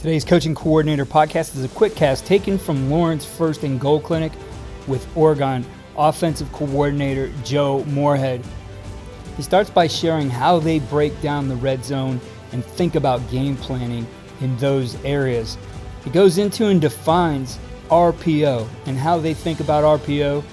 Today's Coaching Coordinator podcast is a quick cast taken from Lawrence First and Goal Clinic with Oregon Offensive Coordinator Joe Moorhead. He starts by sharing how they break down the red zone and think about game planning in those areas. He goes into and defines RPO and how they think about RPO.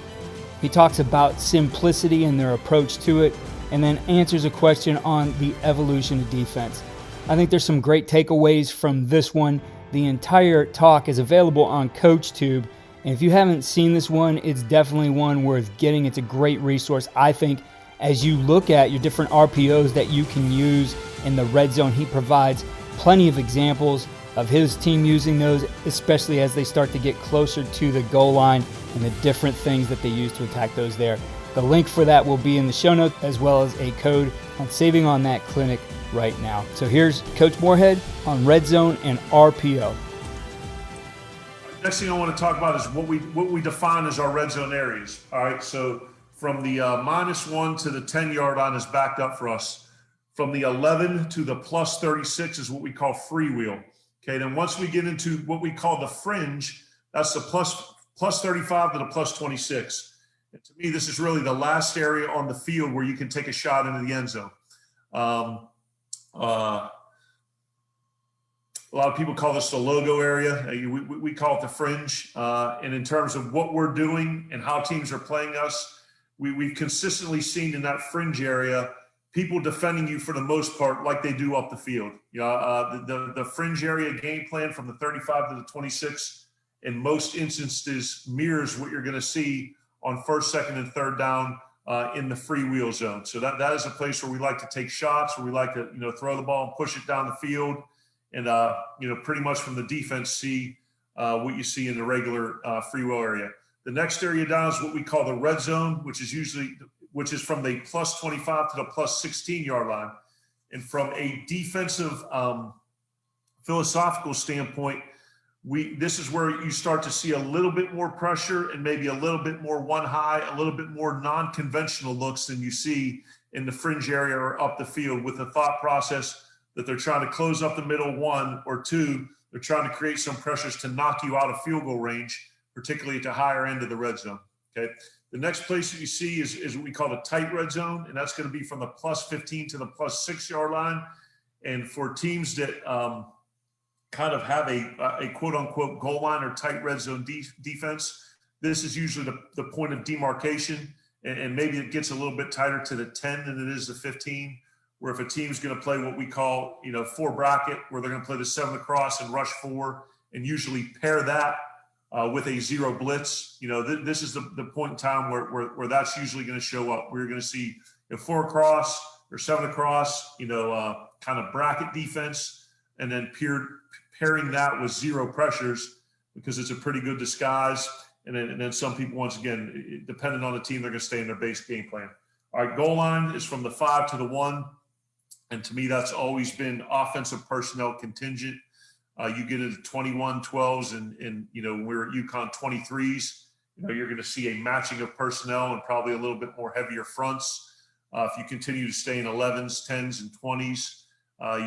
He talks about simplicity and their approach to it, and then answers a question on the evolution of defense. I think there's some great takeaways from this one. The entire talk is available on CoachTube, and if you haven't seen this one, it's definitely one worth getting. It's a great resource, I think, as you look at your different RPOs that you can use in the red zone. He provides plenty of examples of his team using those, especially as they start to get closer to the goal line and the different things that they use to attack those there. The link for that will be in the show notes, as well as a code on saving on that clinic right now. So here's Coach Moorhead on red zone and RPO. Next thing I want to talk about is what we define as our red zone areas. All right, so from the -1 to the 10-yard line is backed up for us. From the 11 to the +36 is what we call freewheel. Okay, then once we get into what we call the fringe, that's the +35 to the +26. And to me, this is really the last area on the field where you can take a shot into the end zone. A lot of people call this the logo area. We call it the fringe. And in terms of what we're doing and how teams are playing us, we've consistently seen in that fringe area people defending you for the most part like they do up the field. The fringe area game plan from the 35 to the 26 in most instances mirrors what you're going to see on first, second, and third down in the freewheel zone. So that is a place where we like to take shots, where we like to throw the ball and push it down the field, and pretty much from the defense see what you see in the regular freewheel area. The next area down is what we call the red zone, which is from the +25 to the +16-yard line. And from a defensive philosophical standpoint, this is where you start to see a little bit more pressure and maybe a little bit more one high, a little bit more non-conventional looks than you see in the fringe area or up the field, with the thought process that they're trying to close up the middle, one, or two, they're trying to create some pressures to knock you out of field goal range, particularly at the higher end of the red zone. Okay. The next place that you see is what we call the tight red zone, and that's going to be from the +15 to the +6-yard line. And for teams that kind of have a quote-unquote goal line or tight red zone defense, this is usually the point of demarcation, and maybe it gets a little bit tighter to the 10 than it is the 15, where if a team's going to play what we call, 4 bracket, where they're going to play the 7 across and rush 4, and usually pair that with a 0 blitz, this is the point in time where that's usually going to show up. We're going to see 4 across or 7 across, kind of bracket defense, and then pairing that with 0 pressures, because it's a pretty good disguise. And then some people, once again, depending on the team, they're going to stay in their base game plan. All right, goal line is from the 5 to the 1. And to me, that's always been offensive personnel contingent. You get into 21, 12s, and we're at UConn 23s. You're going to see a matching of personnel and probably a little bit more heavier fronts. If you continue to stay in 11s, 10s, and 20s,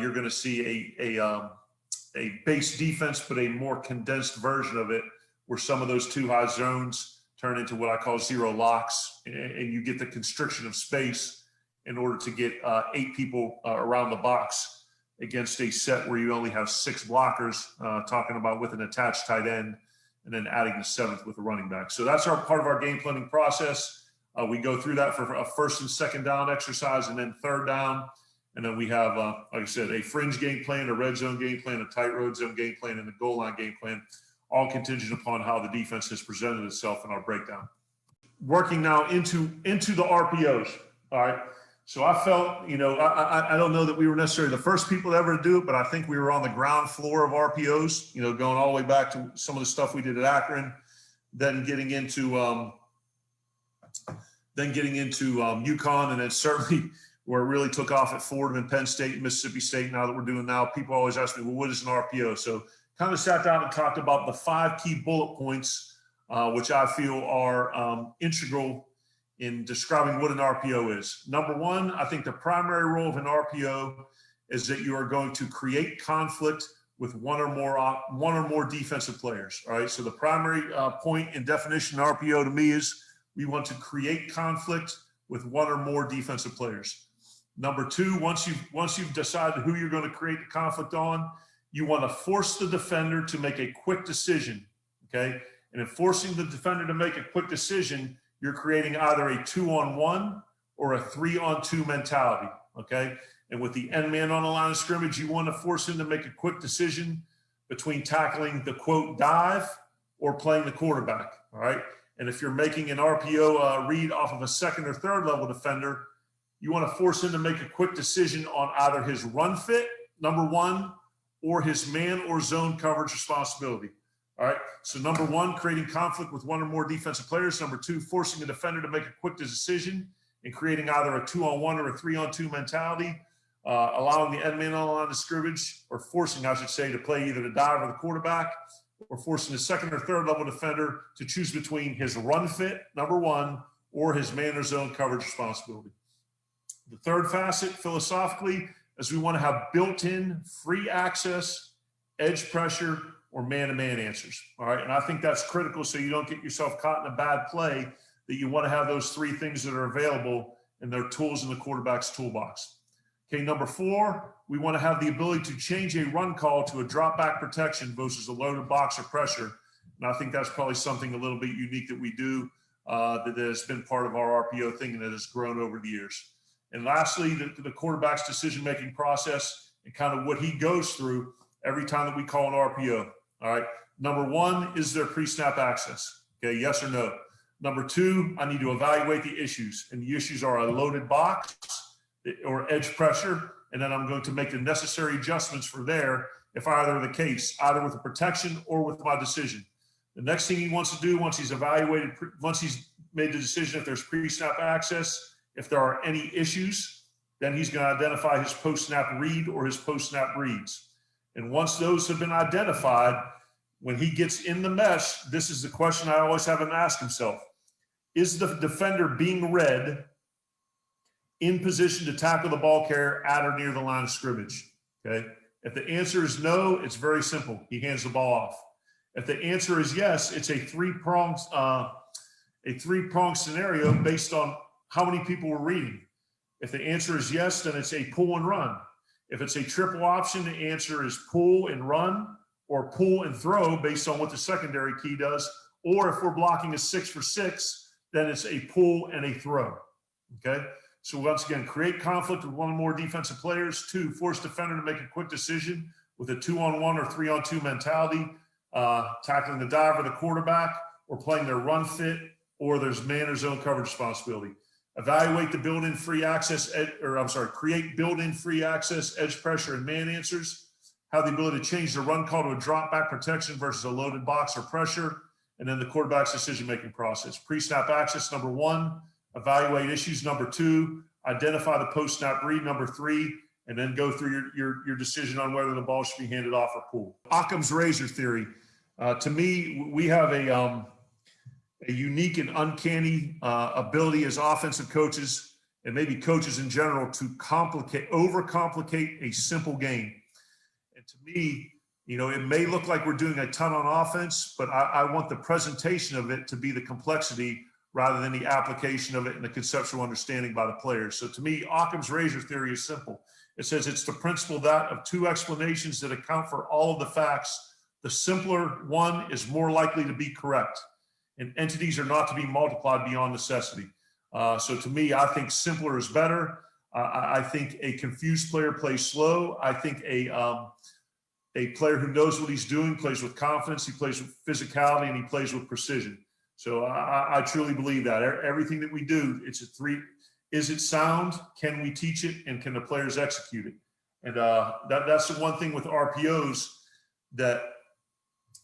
you're going to see a base defense, but a more condensed version of it, where some of those too high zones turn into what I call 0 locks, and you get the constriction of space in order to get 8 people around the box against a set where you only have 6 blockers, talking about with an attached tight end, and then adding the 7th with a running back. So that's part of our game planning process. We go through that for a first and second down exercise, and then third down. And then we have, like I said, a fringe game plan, a red zone game plan, a tight road zone game plan, and a goal line game plan, all contingent upon how the defense has presented itself in our breakdown. Working now into the RPOs. All right. So I felt, I don't know that we were necessarily the first people ever to do it, but I think we were on the ground floor of RPOs, going all the way back to some of the stuff we did at Akron, then getting into UConn, and then certainly where it really took off at Fordham and Penn State and Mississippi State. Now that we're doing now, people always ask me, well, what is an RPO? So kind of sat down and talked about the 5 key bullet points, which I feel are integral in describing what an RPO is. Number 1, I think the primary role of an RPO is that you are going to create conflict with one or more defensive players. All right. So the primary point and definition of RPO to me is we want to create conflict with one or more defensive players. Number two, once you've decided who you're going to create the conflict on, you want to force the defender to make a quick decision. Okay. And in forcing the defender to make a quick decision, you're creating either a 2-on-1 or a 3-on-2 mentality. Okay. And with the end man on the line of scrimmage, you want to force him to make a quick decision between tackling the quote dive or playing the quarterback. All right. And if you're making an RPO read off of a second or third level defender, you want to force him to make a quick decision on either his run fit, number one, or his man or zone coverage responsibility. All right. So number one, creating conflict with one or more defensive players. Number two, forcing the defender to make a quick decision and creating either a 2-on-1 or a 3-on-2 mentality, allowing the end man on the line of scrimmage, or forcing, I should say, to play either the dive or the quarterback, or forcing the second or third level defender to choose between his run fit, number one, or his man or zone coverage responsibility. The third facet, philosophically, is we want to have built-in free access, edge pressure, or man-to-man answers. All right. And I think that's critical so you don't get yourself caught in a bad play, that you want to have those three things that are available and they're tools in the quarterback's toolbox. Okay. Number four, we want to have the ability to change a run call to a drop back protection versus a loaded box or pressure. And I think that's probably something a little bit unique that we do that has been part of our RPO thing and that has grown over the years. And lastly, the quarterback's decision-making process and kind of what he goes through every time that we call an RPO. All right. Number one, is there pre-snap access? Okay. Yes or no? Number two, I need to evaluate the issues. And the issues are a loaded box or edge pressure. And then I'm going to make the necessary adjustments for there if either the case, either with the protection or with my decision. The next thing he wants to do once he's evaluated, once he's made the decision if there's pre-snap access, if there are any issues, then he's going to identify his post-snap read or his post-snap reads. And once those have been identified, when he gets in the mesh, this is the question I always have him ask himself. Is the defender being read in position to tackle the ball carrier at or near the line of scrimmage? Okay. If the answer is no, it's very simple. He hands the ball off. If the answer is yes, it's a three-pronged scenario based on how many people were reading. If the answer is yes, then it's a pull and run. If it's a triple option, the answer is pull and run or pull and throw based on what the secondary key does. Or if we're blocking a 6-for-6, then it's a pull and a throw. Okay. So once again, create conflict with one or more defensive players. Two, force defender to make a quick decision with a 2-on-1 or 3-on-2 mentality, tackling the dive or the quarterback, or playing their run fit, or there's man or zone coverage responsibility. Evaluate the built-in free access, create built-in free access, edge pressure, and man answers. Have the ability to change the run call to a drop back protection versus a loaded box or pressure. And then the quarterback's decision-making process. Pre-snap access, number one. Evaluate issues, number two. Identify the post-snap read, number three. And then go through your decision on whether the ball should be handed off or pulled. Occam's razor theory. To me, we have a unique and uncanny ability as offensive coaches and maybe coaches in general to overcomplicate a simple game. And to me, it may look like we're doing a ton on offense, but I want the presentation of it to be the complexity rather than the application of it and the conceptual understanding by the players. So to me, Occam's razor theory is simple. It says it's the principle that of two explanations that account for all of the facts, the simpler one is more likely to be correct. And entities are not to be multiplied beyond necessity. So to me, I think simpler is better. I think a confused player plays slow. I think a player who knows what he's doing plays with confidence, he plays with physicality, and he plays with precision. So I truly believe that. Everything that we do, it's a three. Is it sound? Can we teach it? And can the players execute it? And that's the one thing with RPOs that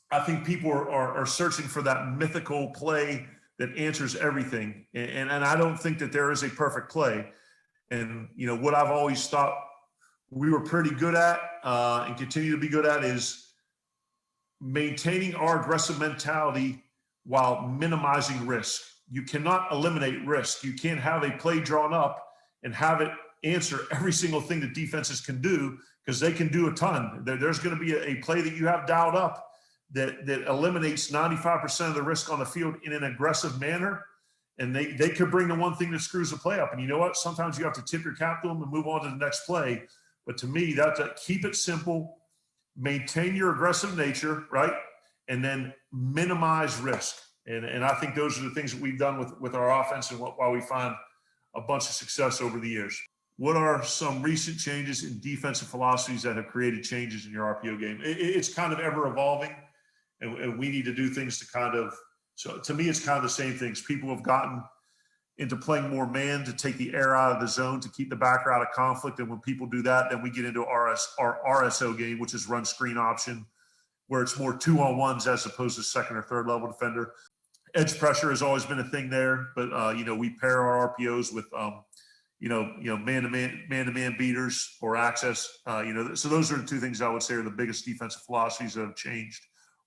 I think people are searching for, that mythical play that answers everything. And I don't think that there is a perfect play. And, what I've always thought we were pretty good at and continue to be good at is maintaining our aggressive mentality while minimizing risk. You cannot eliminate risk. You can't have a play drawn up and have it answer every single thing that defenses can do. because they can do a ton. There's going to be a play that you have dialed up that eliminates 95% of the risk on the field in an aggressive manner. And they could bring the one thing that screws the play up. And you know what? Sometimes you have to tip your cap to them and move on to the next play. But to me, that's keep it simple, maintain your aggressive nature, right? And then minimize risk. And I think those are the things that we've done with our offense and why we find a bunch of success over the years. What are some recent changes in defensive philosophies that have created changes in your RPO game? It's kind of ever evolving, and we need to do things to kind of, so to me, it's kind of the same things. People have gotten into playing more man to take the air out of the zone, to keep the backer out of conflict. And when people do that, then we get into our RSO game, which is run screen option, where it's more 2-on-1s as opposed to second or third level defender. Edge pressure has always been a thing there, but we pair our RPOs with man-to-man beaters or access. So those are the two things I would say are the biggest defensive philosophies that have changed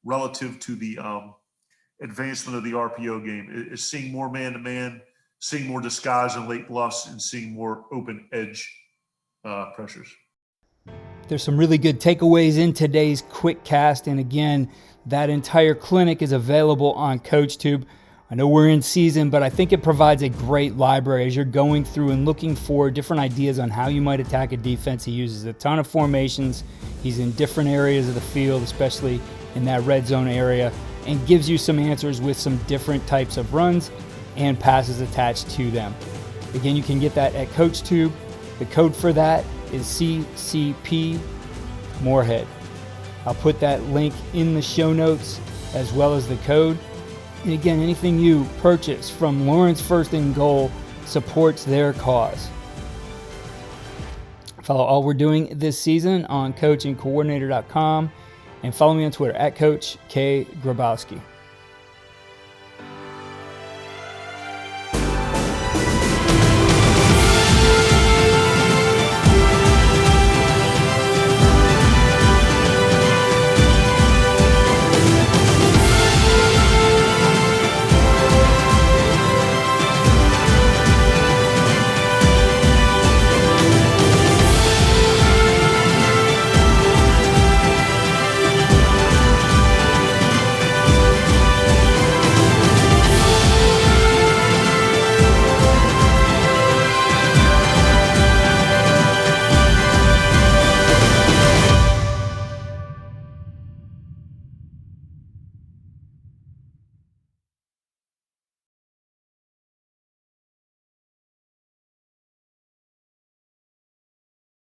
relative to the advancement of the RPO game. Is seeing more man-to-man, seeing more disguise and late bluffs, and seeing more open edge pressures. There's some really good takeaways in today's quick cast. And again, that entire clinic is available on CoachTube. I know we're in season, but I think it provides a great library as you're going through and looking for different ideas on how you might attack a defense. He uses a ton of formations. He's in different areas of the field, especially in that red zone area, and gives you some answers with some different types of runs and passes attached to them. Again, you can get that at CoachTube. The code for that is CCP Moorhead. I'll put that link in the show notes as well as the code. And again, anything you purchase from Lawrence First and Goal supports their cause. Follow all we're doing this season on coachandcoordinator.com and follow me on Twitter at Coach K. Grabowski.